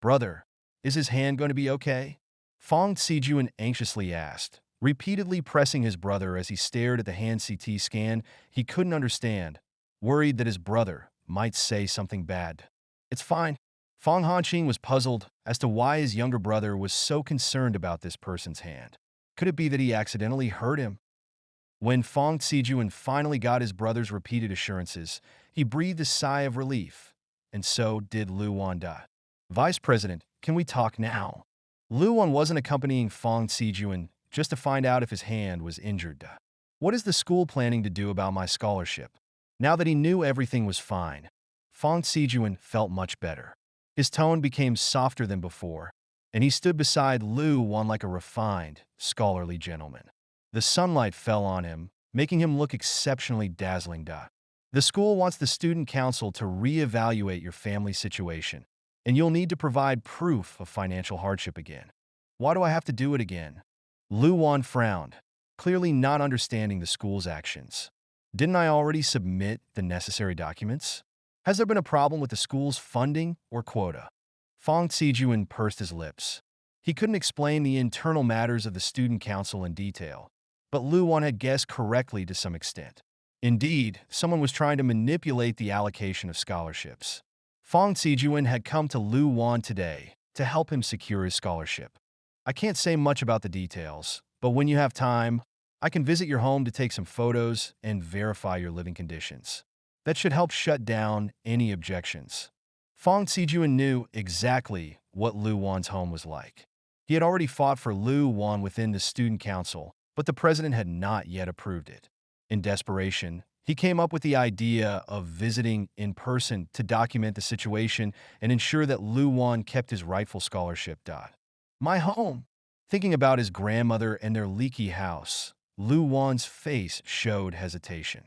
Brother, is his hand going to be okay? Fong Sijun anxiously asked, repeatedly pressing his brother as he stared at the hand CT scan he couldn't understand, worried that his brother might say something bad. It's fine. Fong Hanqing was puzzled as to why his younger brother was so concerned about this person's hand. Could it be that he accidentally hurt him? When Fong Sijun finally got his brother's repeated assurances, he breathed a sigh of relief, and so did Lu Wanda. Vice President, can we talk now? Lu Wan wasn't accompanying Fong Sijun just to find out if his hand was injured. What is the school planning to do about my scholarship? Now that he knew everything was fine, Fong Sijun felt much better. His tone became softer than before, and he stood beside Lu Wan like a refined, scholarly gentleman. The sunlight fell on him, making him look exceptionally dazzling. The school wants the student council to reevaluate your family situation, and you'll need to provide proof of financial hardship again. Why do I have to do it again? Lu Wan frowned, clearly not understanding the school's actions. Didn't I already submit the necessary documents? Has there been a problem with the school's funding or quota? Fong Sijun pursed his lips. He couldn't explain the internal matters of the student council in detail, but Lu Wan had guessed correctly to some extent. Indeed, someone was trying to manipulate the allocation of scholarships. Fong Sijun had come to Lu Wan today to help him secure his scholarship. I can't say much about the details, but when you have time, I can visit your home to take some photos and verify your living conditions. That should help shut down any objections. Fong Sijun knew exactly what Lu Wan's home was like. He had already fought for Lu Wan within the student council, but the president had not yet approved it. In desperation, he came up with the idea of visiting in person to document the situation and ensure that Lu Wan kept his rightful scholarship. My home. Thinking about his grandmother and their leaky house, Lu Wan's face showed hesitation.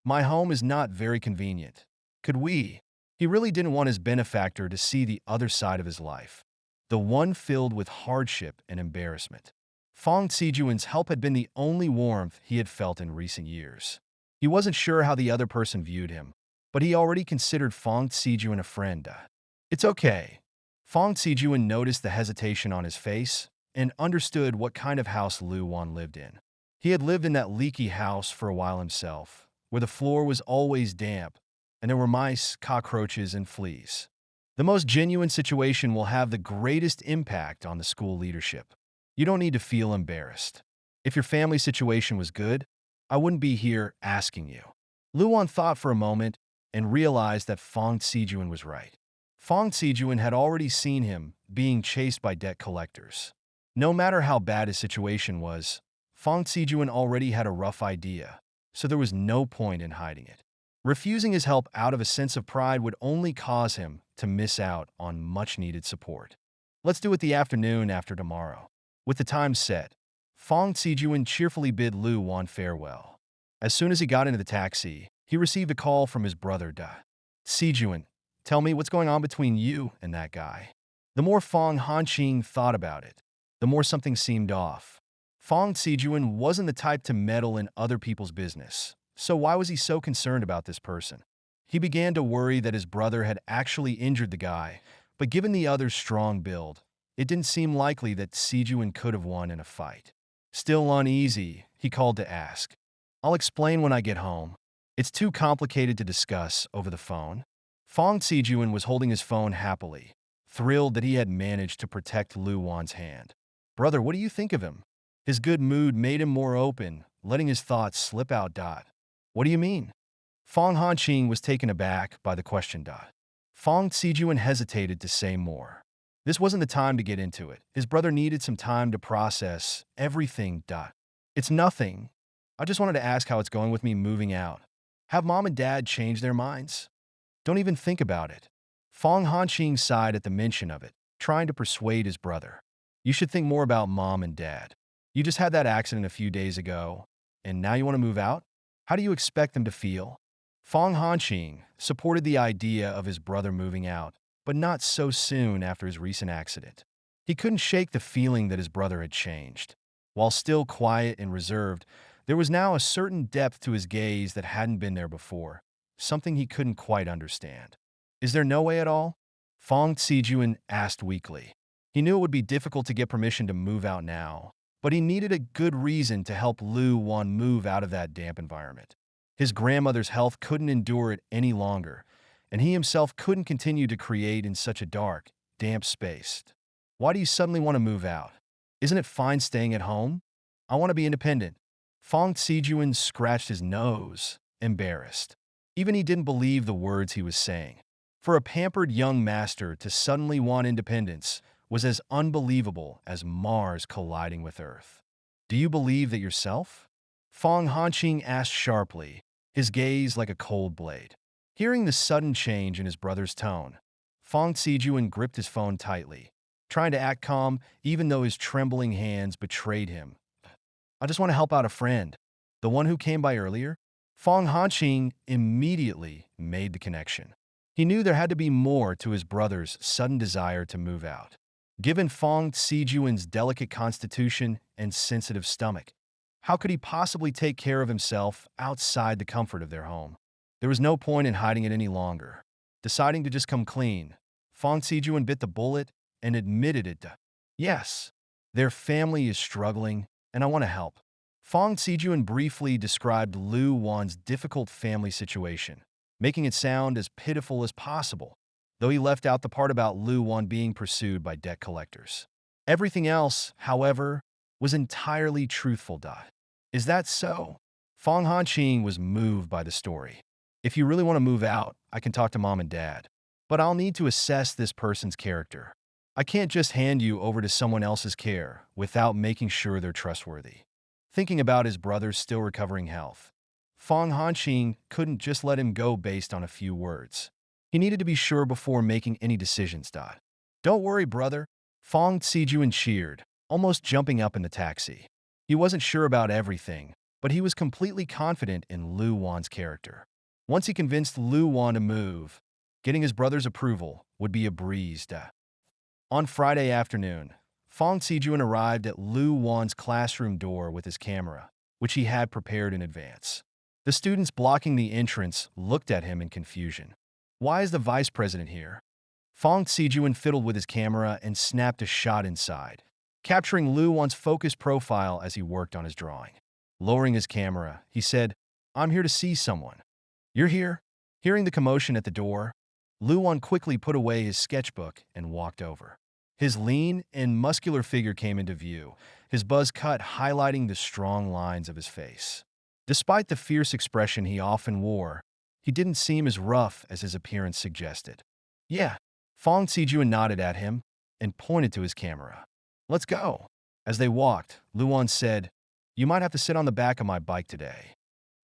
My home is not very convenient. Could we? He really didn't want his benefactor to see the other side of his life, the one filled with hardship and embarrassment. Fong Sijun's help had been the only warmth he had felt in recent years. He wasn't sure how the other person viewed him, but he already considered Fong Sijun a friend. It's okay. Fong Sijun noticed the hesitation on his face and understood what kind of house Lu Wan lived in. He had lived in that leaky house for a while himself, where the floor was always damp, and there were mice, cockroaches, and fleas. The most genuine situation will have the greatest impact on the school leadership. You don't need to feel embarrassed. If your family situation was good, I wouldn't be here asking you. Lu Wan thought for a moment and realized that Fong Sijun was right. Fong Sijun had already seen him being chased by debt collectors. No matter how bad his situation was, Fong Sijun already had a rough idea, so there was no point in hiding it. Refusing his help out of a sense of pride would only cause him to miss out on much-needed support. Let's do it the afternoon after tomorrow. With the time set, Fong Sijun cheerfully bid Lu Wan farewell. As soon as he got into the taxi, he received a call from his brother. Sijun, tell me what's going on between you and that guy. The more Fong Hanqing thought about it, the more something seemed off. Fong Sijun wasn't the type to meddle in other people's business, so why was he so concerned about this person? He began to worry that his brother had actually injured the guy, but given the other's strong build, it didn't seem likely that Sijun could have won in a fight. Still uneasy, he called to ask, I'll explain when I get home. It's too complicated to discuss over the phone. Fong Sijun was holding his phone happily, thrilled that he had managed to protect Lu Wan's hand. Brother, what do you think of him? His good mood made him more open, letting his thoughts slip out. What do you mean? Fong Hanqing was taken aback by the question. Fong Sijun hesitated to say more. This wasn't the time to get into it. His brother needed some time to process everything. It's nothing. I just wanted to ask how it's going with me moving out. Have mom and dad changed their minds? Don't even think about it. Fong Hanqing sighed at the mention of it, trying to persuade his brother. You should think more about mom and dad. You just had that accident a few days ago, and now you want to move out? How do you expect them to feel? Fong Hanqing supported the idea of his brother moving out, but not so soon after his recent accident. He couldn't shake the feeling that his brother had changed. While still quiet and reserved, there was now a certain depth to his gaze that hadn't been there before, something he couldn't quite understand. Is there no way at all? Fong Xijuan asked weakly. He knew it would be difficult to get permission to move out now, but he needed a good reason to help Lu Wan move out of that damp environment. His grandmother's health couldn't endure it any longer, and he himself couldn't continue to create in such a dark, damp space. Why do you suddenly want to move out? Isn't it fine staying at home? I want to be independent. Fong Xijuan scratched his nose, embarrassed. Even he didn't believe the words he was saying. For a pampered young master to suddenly want independence was as unbelievable as Mars colliding with Earth. Do you believe that yourself? Fong Hanqing asked sharply, his gaze like a cold blade. Hearing the sudden change in his brother's tone, Fong Xijuan gripped his phone tightly, trying to act calm even though his trembling hands betrayed him. I just want to help out a friend. The one who came by earlier? Fong Hanqing immediately made the connection. He knew there had to be more to his brother's sudden desire to move out. Given Fong Xijuan's delicate constitution and sensitive stomach, how could he possibly take care of himself outside the comfort of their home? There was no point in hiding it any longer. Deciding to just come clean, Fong Xijuan bit the bullet and admitted it. Yes, their family is struggling, and I want to help. Fong Xijuan briefly described Lu Wan's difficult family situation, making it sound as pitiful as possible, though he left out the part about Lu Wan being pursued by debt collectors. Everything else, however, was entirely truthful. Is that so? Fong Hanqing was moved by the story. If you really want to move out, I can talk to mom and dad, but I'll need to assess this person's character. I can't just hand you over to someone else's care without making sure they're trustworthy. Thinking about his brother's still recovering health, Fong Hanqing couldn't just let him go based on a few words. He needed to be sure before making any decisions. Don't worry, brother. Fong Xijuan cheered, almost jumping up in the taxi. He wasn't sure about everything, but he was completely confident in Lu Wan's character. Once he convinced Lu Wan to move, getting his brother's approval would be a breeze. On Friday afternoon, Fong Xijuan arrived at Lu Wan's classroom door with his camera, which he had prepared in advance. The students blocking the entrance looked at him in confusion. Why is the vice president here? Fong Xijuan fiddled with his camera and snapped a shot inside, capturing Lu Wan's focused profile as he worked on his drawing. Lowering his camera, he said, I'm here to see someone. You're here? Hearing the commotion at the door, Lu Wan quickly put away his sketchbook and walked over. His lean and muscular figure came into view, his buzz cut highlighting the strong lines of his face. Despite the fierce expression he often wore, he didn't seem as rough as his appearance suggested. Yeah, Fong Xijuan nodded at him and pointed to his camera. Let's go. As they walked, Lu Wan said, You might have to sit on the back of my bike today.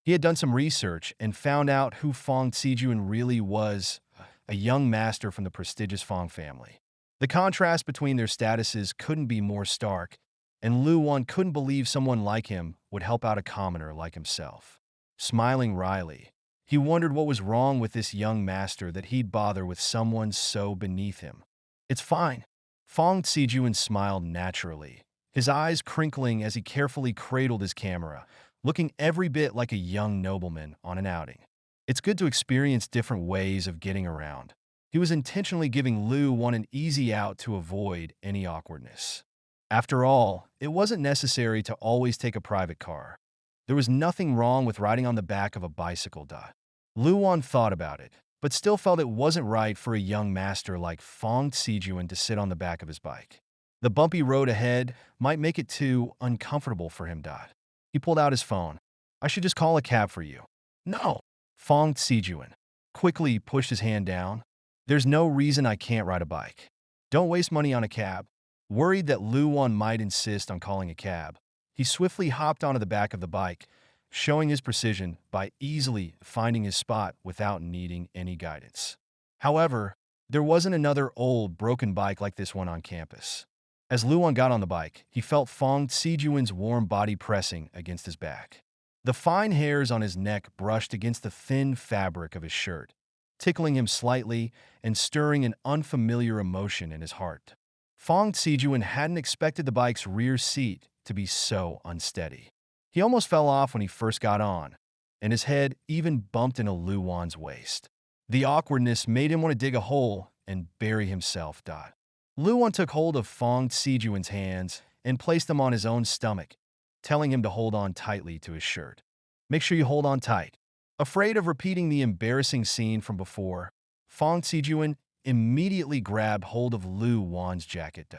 He had done some research and found out who Fong Xijuan really was, a young master from the prestigious Fong family. The contrast between their statuses couldn't be more stark, and Lu Wan couldn't believe someone like him would help out a commoner like himself. Smiling wryly, he wondered what was wrong with this young master that he'd bother with someone so beneath him. It's fine. Fong Xijuan smiled naturally, his eyes crinkling as he carefully cradled his camera, looking every bit like a young nobleman on an outing. It's good to experience different ways of getting around. He was intentionally giving Lu Wan an easy out to avoid any awkwardness. After all, it wasn't necessary to always take a private car. There was nothing wrong with riding on the back of a bicycle. Lu Wan thought about it, but still felt it wasn't right for a young master like Fong Xijuan to sit on the back of his bike. The bumpy road ahead might make it too uncomfortable for him. He pulled out his phone. I should just call a cab for you. No. Fong Xijuan quickly pushed his hand down. There's no reason I can't ride a bike. Don't waste money on a cab. Worried that Lu Wan might insist on calling a cab, he swiftly hopped onto the back of the bike, showing his precision by easily finding his spot without needing any guidance. However, there wasn't another old, broken bike like this one on campus. As Lu Wan got on the bike, he felt Fong Xijuan's warm body pressing against his back. The fine hairs on his neck brushed against the thin fabric of his shirt, tickling him slightly and stirring an unfamiliar emotion in his heart. Fong Xijuan hadn't expected the bike's rear seat to be so unsteady. He almost fell off when he first got on, and his head even bumped into Lu Wan's waist. The awkwardness made him want to dig a hole and bury himself. Luan took hold of Fong Sijuan's hands and placed them on his own stomach, telling him to hold on tightly to his shirt. Make sure you hold on tight. Afraid of repeating the embarrassing scene from before, Fong Sijuan immediately grabbed hold of Lu Wan's jacket.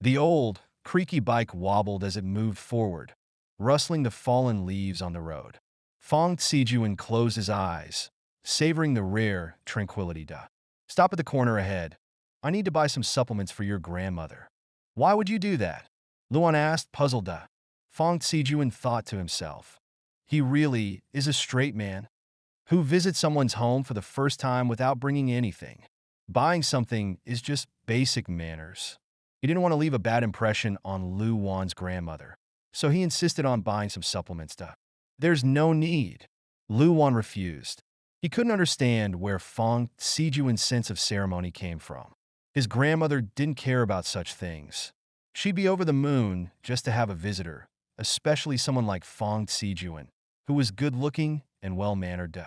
The old, creaky bike wobbled as it moved forward, rustling the fallen leaves on the road. Fong Sijuan closed his eyes, savoring the rare tranquility. Stop at the corner ahead. I need to buy some supplements for your grandmother. Why would you do that? Luan asked, puzzled. Fong Sijuan thought to himself. He really is a straight man who visits someone's home for the first time without bringing anything. Buying something is just basic manners. He didn't want to leave a bad impression on Lu Wan's grandmother, so he insisted on buying some supplements. There's no need. Lu Wan refused. He couldn't understand where Fong Sijuan's sense of ceremony came from. His grandmother didn't care about such things. She'd be over the moon just to have a visitor, especially someone like Fong Sijuan, who was good-looking and well-mannered.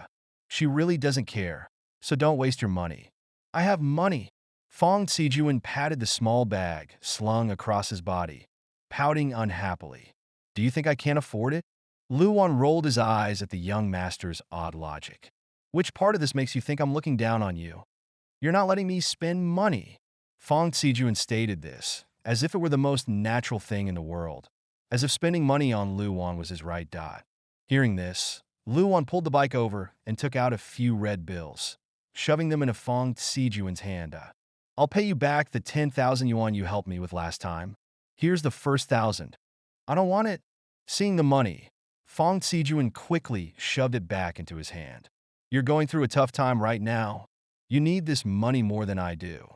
She really doesn't care, so don't waste your money. I have money. Fong Sijuan patted the small bag slung across his body, pouting unhappily. Do you think I can't afford it? Lu Wan rolled his eyes at the young master's odd logic. Which part of this makes you think I'm looking down on you? You're not letting me spend money. Fong Sijuan stated this, as if it were the most natural thing in the world, as if spending money on Lu Wan was his right. Hearing this, Lu Wan pulled the bike over and took out a few red bills, shoving them into Fong Sijuan's hand. I'll pay you back the 10,000 yuan you helped me with last time. Here's the first 1,000. I don't want it. Seeing the money, Fong Sijuan quickly shoved it back into his hand. You're going through a tough time right now. You need this money more than I do.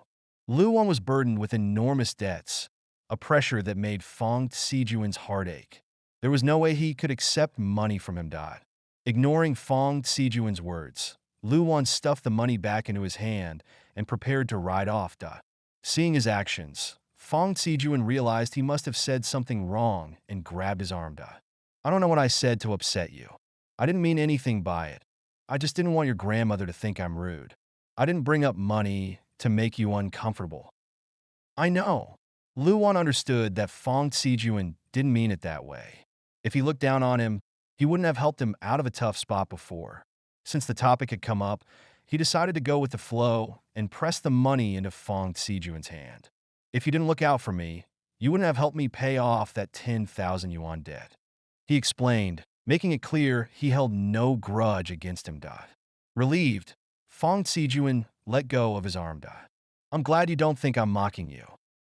Lu Wan was burdened with enormous debts, a pressure that made Fong Sijuan's heart ache. There was no way he could accept money from him. Ignoring Fong Sijuan's words, Lu Wan stuffed the money back into his hand and prepared to ride off. Seeing his actions, Fong Sijuan realized he must have said something wrong and grabbed his arm. I don't know what I said to upset you. I didn't mean anything by it. I just didn't want your grandmother to think I'm rude. I didn't bring up money to make you uncomfortable. I know. Lu Wan understood that Fong Sijuan didn't mean it that way. If he looked down on him, he wouldn't have helped him out of a tough spot before. Since the topic had come up, he decided to go with the flow and press the money into Fong Sijuan's hand. If you didn't look out for me, you wouldn't have helped me pay off that 10,000 yuan debt. He explained, making it clear he held no grudge against him. Relieved, Fong Sijuan let go of his arm. I'm glad you don't think I'm mocking you.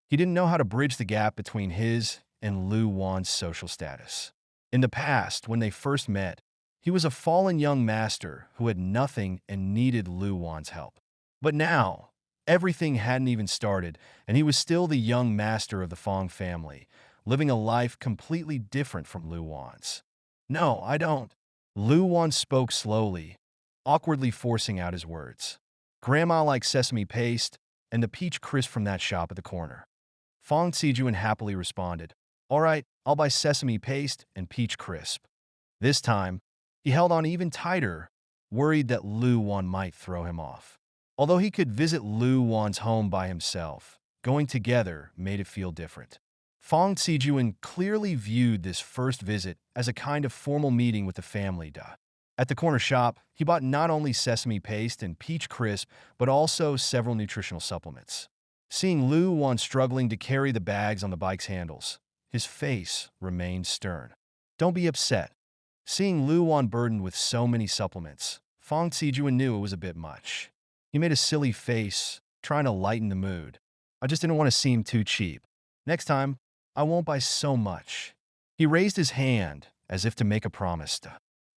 He didn't know how to bridge the gap between his and Lu Wan's social status. In the past, when they first met, he was a fallen young master who had nothing and needed Lu Wan's help. But now, everything hadn't even started, and he was still the young master of the Fong family, living a life completely different from Lu Wan's. No, I don't. Lu Wan spoke slowly, awkwardly forcing out his words. Grandma likes sesame paste and the peach crisp from that shop at the corner. Fong Sijuan happily responded, All right, I'll buy sesame paste and peach crisp. This time, he held on even tighter, worried that Lu Wan might throw him off. Although he could visit Lu Wan's home by himself, going together made it feel different. Fong Sijuan clearly viewed this first visit as a kind of formal meeting with the family. At the corner shop, he bought not only sesame paste and peach crisp, but also several nutritional supplements. Seeing Lu Wan struggling to carry the bags on the bike's handles, his face remained stern. Don't be upset. Seeing Lu Wan burdened with so many supplements, Fong Sijuan knew it was a bit much. He made a silly face, trying to lighten the mood. I just didn't want to seem too cheap. Next time, I won't buy so much. He raised his hand as if to make a promise.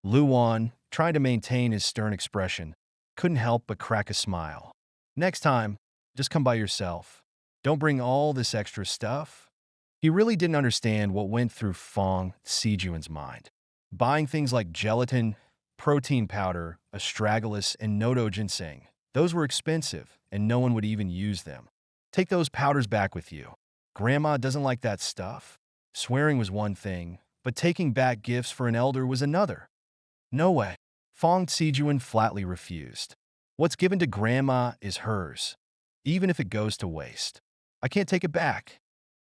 Lu Wan, trying to maintain his stern expression, couldn't help but crack a smile. Next time, just come by yourself. Don't bring all this extra stuff. He really didn't understand what went through Fong Sijuan's mind. Buying things like gelatin, protein powder, astragalus, and nodo ginseng, those were expensive, and no one would even use them. Take those powders back with you. Grandma doesn't like that stuff. Swearing was one thing, but taking back gifts for an elder was another. No way. Fong Sijuan flatly refused. What's given to Grandma is hers. even if it goes to waste. I can't take it back.